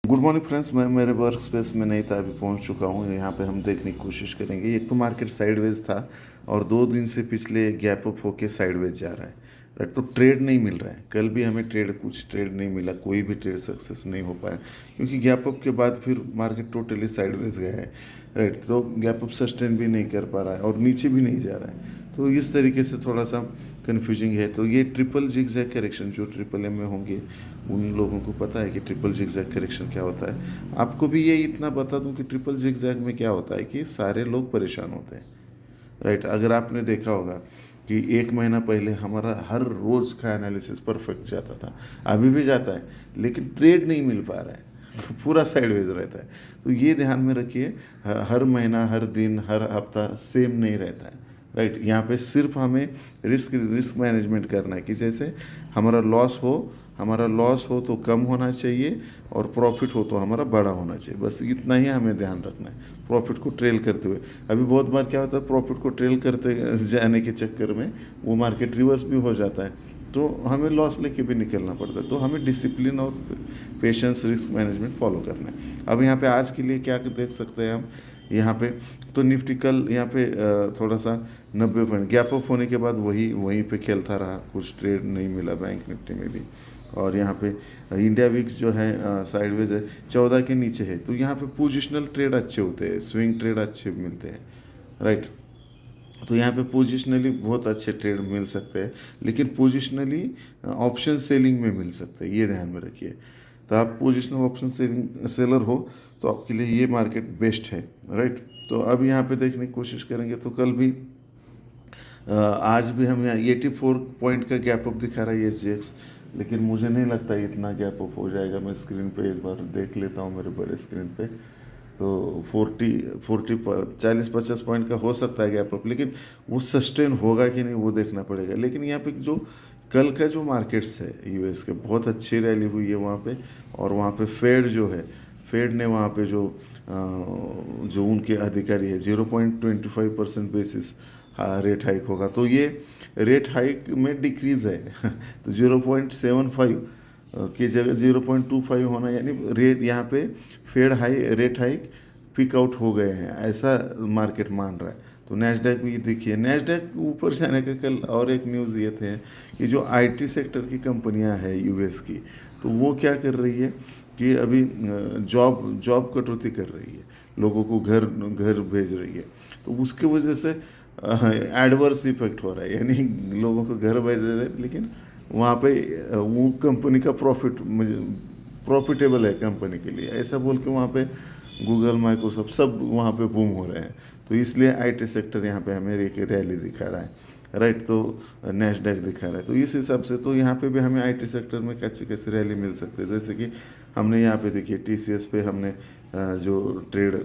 Good morning friends, मैं मेरे work space में नहीं था, अभी पहुंच चुका हूं। यहाँ पे हम देखने की कोशिश करेंगे। एक तो मार्केट साइडवेज था और 2 दिन से पिछले गैप अप होके साइडवेज जा रहा है। राइट, तो ट्रेड नहीं मिल रहा है। कल भी हमें कुछ ट्रेड नहीं मिला, कोई भी ट्रेड सक्सेस नहीं हो पाया क्योंकि गैप अप के बाद फिर मार्केट टोटली साइडवेज गया है। राइट, तो गैप अप सस्टेन भी नहीं कर पा रहा है और नीचे भी नहीं जा रहा है। तो इस तरीके से थोड़ा सा कन्फ्यूजिंग है। तो ये ट्रिपल जिगजैग करेक्शन जो ट्रिपल एम में होंगे उन लोगों को पता है कि ट्रिपल जिगजैग करेक्शन क्या होता है। आपको भी ये इतना बता दूं कि ट्रिपल जिगजैग में क्या होता है कि सारे लोग परेशान होते हैं। राइट, अगर आपने देखा होगा कि 1 महीना पहले हमारा हर रोज़ का एनालिसिस परफेक्ट जाता था, अभी भी जाता है, लेकिन ट्रेड नहीं मिल पा रहा है। पूरा साइडवेज रहता है। तो ये ध्यान में रखिए, हर महीना, हर दिन, हर हफ्ता सेम नहीं रहता है। राइट, यहाँ पे सिर्फ हमें रिस्क मैनेजमेंट करना है कि जैसे हमारा लॉस हो तो कम होना चाहिए और प्रॉफिट हो तो हमारा बड़ा होना चाहिए। बस इतना ही हमें ध्यान रखना है प्रॉफिट को ट्रेल करते हुए। अभी बहुत बार क्या होता है, प्रॉफिट को ट्रेल करते जाने के चक्कर में वो मार्केट रिवर्स भी हो जाता है, तो हमें लॉस लेके भी निकलना पड़ता है। तो हमें डिसिप्लिन और पेशेंस, रिस्क मैनेजमेंट फॉलो करना है। अब यहाँ पे आज के लिए क्या देख सकते हैं हम यहाँ पे, तो निफ्टी कल यहाँ पे थोड़ा सा 90 पॉइंट गैप अप होने के बाद वहीं पे खेलता रहा, कुछ ट्रेड नहीं मिला बैंक निफ्टी में भी। और यहाँ पे इंडिया विक्स जो है साइडवेज है, 14 के नीचे है। तो यहाँ पे पोजिशनल ट्रेड अच्छे होते हैं, स्विंग ट्रेड अच्छे मिलते हैं। राइट, तो यहाँ पे पोजिशनली बहुत अच्छे ट्रेड मिल सकते हैं, लेकिन पोजिशनली ऑप्शन सेलिंग में मिल सकते हैं, ये ध्यान में रखिए। तो आप पोजिशनल ऑप्शन सेलर हो तो आपके लिए ये मार्केट बेस्ट है। राइट, तो अब यहाँ पे देखने की कोशिश करेंगे। तो कल भी आज भी हम यहाँ 84 पॉइंट का गैप अप दिखा रहा है SGX, लेकिन मुझे नहीं लगता इतना गैप अप हो जाएगा। मैं स्क्रीन पे एक बार देख लेता हूँ, मेरे बड़े स्क्रीन पे। तो 40-50 पॉइंट का हो सकता है गैप अप, लेकिन वो सस्टेन होगा कि नहीं वो देखना पड़ेगा। लेकिन यहाँ पे जो कल का जो मार्केट्स है US के, बहुत अच्छी रैली हुई है वहाँ पे। और वहाँ पे फेड ने वहाँ पे जो उनके अधिकारी है 0.25% बेसिस रेट हाइक होगा। तो ये रेट हाइक में डिक्रीज़ है तो 0.75 की जगह 0.25 होना, यानी रेट यहाँ पे रेट हाइक पिक आउट हो गए हैं, ऐसा मार्केट मान रहा है। तो नैस्डैक भी देखिए, नैस्डैक ऊपर जाने का कल और एक न्यूज़ ये थे कि जो IT सेक्टर की कंपनियां हैं US की, तो वो क्या कर रही है कि अभी जॉब कटौती कर रही है, लोगों को घर भेज रही है। तो उसके वजह से एडवर्स इफेक्ट हो रहा है, यानी लोगों को घर भेज रहे हैं, लेकिन वहाँ पे वो कंपनी का प्रॉफिटेबल है कंपनी के लिए, ऐसा बोल के वहाँ पे गूगल, माइक्रोसॉफ्ट सब वहाँ पे बूम हो रहे हैं। तो इसलिए IT सेक्टर यहाँ पे हमें एक रैली दिखा रहा है। राइट, तो नैस्डैक दिखा रहा है। तो इस हिसाब से तो यहाँ पे भी हमें IT सेक्टर में कैसे कैसे रैली मिल सकती है। जैसे कि हमने यहाँ पे देखिए TCS पे हमने जो ट्रेड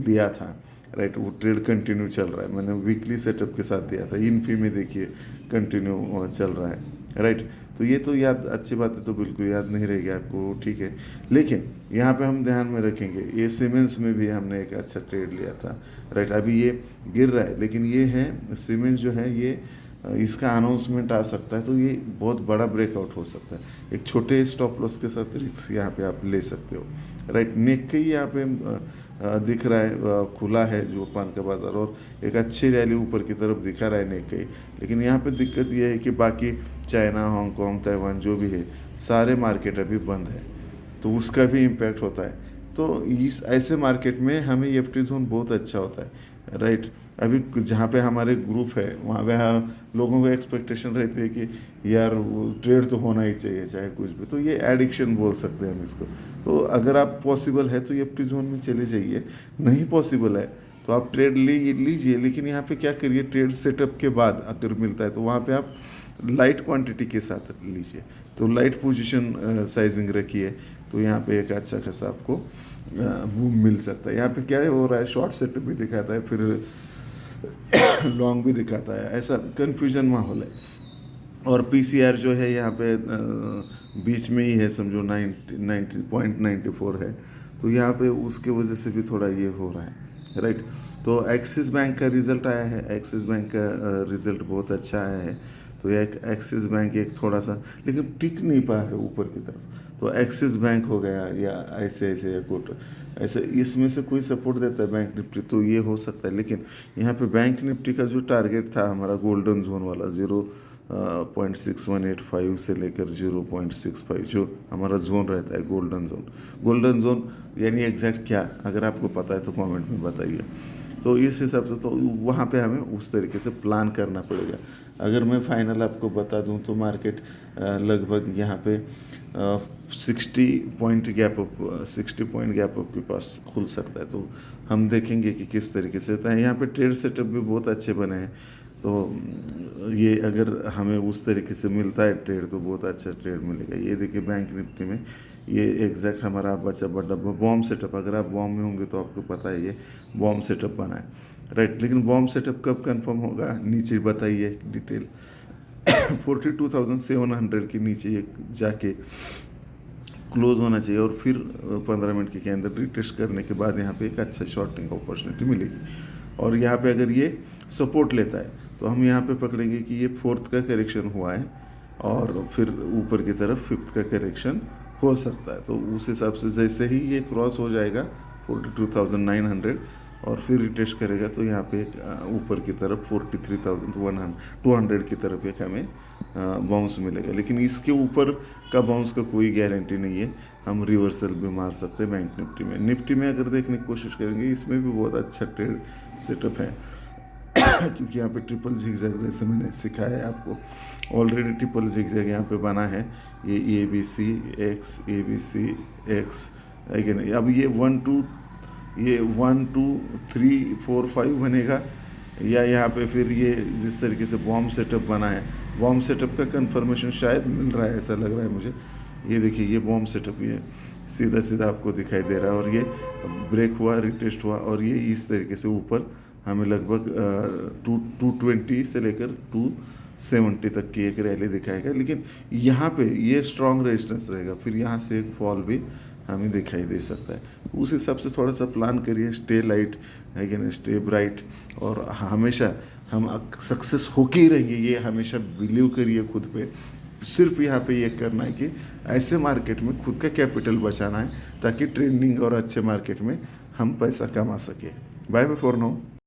दिया था, राइट, वो ट्रेड कंटिन्यू चल रहा है। मैंने वीकली सेटअप के साथ दिया था। इनफी में देखिए कंटिन्यू चल रहा है। राइट, तो ये तो याद, अच्छी बात है, तो बिल्कुल याद नहीं रहेगी आपको, ठीक है। लेकिन यहाँ पे हम ध्यान में रखेंगे, ये सीमेंस में भी हमने एक अच्छा ट्रेड लिया था। राइट, अभी ये गिर रहा है, लेकिन ये है सीमेंस जो है, ये इसका अनाउंसमेंट आ सकता है, तो ये बहुत बड़ा ब्रेकआउट हो सकता है। एक छोटे स्टॉप लॉस के साथ रिस्क यहाँ पे आप ले सकते हो। राइट, निक्केई यहाँ पे दिख रहा है, खुला है जापान का बाजार, और एक अच्छी रैली ऊपर की तरफ दिखा रहा है निक्केई। लेकिन यहाँ पे दिक्कत ये है कि बाकी चाइना, हांगकांग, ताइवान जो भी है, सारे मार्केट अभी बंद है, तो उसका भी इम्पैक्ट होता है। तो इस ऐसे मार्केट में हमें EFT जोन बहुत अच्छा होता है। राइट, अभी जहाँ पे हमारे ग्रुप है वहाँ पे लोगों को एक्सपेक्टेशन रहती है कि यार वो ट्रेड तो होना ही चाहिए चाहे कुछ भी। तो ये एडिक्शन बोल सकते हैं हम इसको। तो अगर आप पॉसिबल है तो EFT जोन में चले जाइए, नहीं पॉसिबल है तो आप ट्रेड लीजिए, लेकिन यहाँ पे क्या करिए, ट्रेड सेटअप के बाद अगर मिलता है तो वहाँ पे आप लाइट क्वांटिटी के साथ लीजिए। तो लाइट पोजीशन साइजिंग रखिए, तो यहाँ पे एक अच्छा खासा आपको वो मिल सकता है। यहाँ पे क्या हो रहा है, शॉर्ट सेटअप भी दिखाता है, फिर लॉन्ग भी दिखाता है, ऐसा कन्फ्यूजन माहौल है। और PCR जो है यहाँ पे बीच में ही है, समझो 90.94 है। तो यहाँ पे उसके वजह से भी थोड़ा ये हो रहा है। राइट, तो एक्सिस बैंक का रिज़ल्ट आया है, एक्सिस बैंक का रिज़ल्ट बहुत अच्छा आया है। तो एक एक्सिस बैंक एक थोड़ा सा, लेकिन टिक नहीं पाया है ऊपर की तरफ। तो एक्सिस बैंक हो गया या ICICI या कोटक, ऐसे इसमें से कोई सपोर्ट देता है बैंक निफ्टी तो ये हो सकता है। लेकिन यहाँ पे बैंक निफ्टी का जो टारगेट था हमारा गोल्डन जोन वाला 0.6185 से लेकर 0.65 जो हमारा जोन रहता है गोल्डन जोन यानी एग्जैक्ट क्या, अगर आपको पता है तो कमेंट में बताइए। तो इस हिसाब से तो वहाँ पे हमें उस तरीके से प्लान करना पड़ेगा। अगर मैं फाइनल आपको बता दूँ तो मार्केट लगभग यहाँ पे 60 पॉइंट गैप अप के पास खुल सकता है। तो हम देखेंगे कि किस तरीके से होता है। यहाँ पे ट्रेड सेटअप भी बहुत अच्छे बने हैं, तो ये अगर हमें उस तरीके से मिलता है ट्रेड तो बहुत अच्छा ट्रेड मिलेगा। ये देखिए बैंक निफ्टी में ये एग्जैक्ट हमारा बचा बड़ा बॉम्ब सेटअप, अगर आप बॉम्ब में होंगे तो आपको पता है ये बॉम्ब सेटअप बना है, राइट। लेकिन बॉम्ब सेटअप कब कंफर्म होगा नीचे बताइए डिटेल 42,700 के नीचे ये जाके क्लोज होना चाहिए और फिर 15 मिनट के अंदर रिटेस्ट करने के बाद यहाँ पे एक अच्छा शॉर्टिंग अपॉर्चुनिटी मिलेगी। और यहाँ पे अगर ये सपोर्ट लेता है तो हम यहाँ पे पकड़ेंगे कि ये 4th का करेक्शन हुआ है और फिर ऊपर की तरफ 5th का करेक्शन हो सकता है। तो उस हिसाब से जैसे ही ये क्रॉस हो जाएगा 42,900 और फिर रिटेस्ट करेगा तो यहाँ पे एक ऊपर की तरफ 43,200 की तरफ एक हमें बाउंस मिलेगा। लेकिन इसके ऊपर का बाउंस का कोई गारंटी नहीं है, हम रिवर्सल भी मार सकते हैं बैंक निफ्टी में अगर देखने की कोशिश करेंगे इसमें भी बहुत अच्छा ट्रेड सेटअप है क्योंकि यहाँ पे ट्रिपल जिगजैग जैसे मैंने सिखाया है आपको, ऑलरेडी ट्रिपल जिगजैग यहाँ पे बना है, ये ABC X है नहीं। अब ये 1 2 3 4 5 बनेगा या यहाँ पे फिर ये जिस तरीके से बॉम्ब सेटअप बना है, बॉम्ब सेटअप का कंफर्मेशन शायद मिल रहा है, ऐसा लग रहा है मुझे। ये देखिए ये बॉम्ब सेटअप ये सीधा आपको दिखाई दे रहा है और ये ब्रेक हुआ, रिटेस्ट हुआ और ये इस तरीके से ऊपर हमें लगभग 220 से लेकर 270 तक की एक रैली दिखाएगा। लेकिन यहाँ पे ये स्ट्रॉन्ग रेजिस्टेंस रहेगा, फिर यहाँ से एक फॉल भी हमें दिखाई दे सकता है। उस हिसाब से थोड़ा सा प्लान करिए, स्टे लाइट है कि नहीं, स्टे ब्राइट, और हमेशा हम सक्सेस होके ही रहेंगे, ये हमेशा बिलीव करिए खुद पे। सिर्फ यहाँ पे ये करना है कि ऐसे मार्केट में खुद का कैपिटल बचाना है ताकि ट्रेंडिंग और अच्छे मार्केट में हम पैसा कमा सके। Bye bye for now.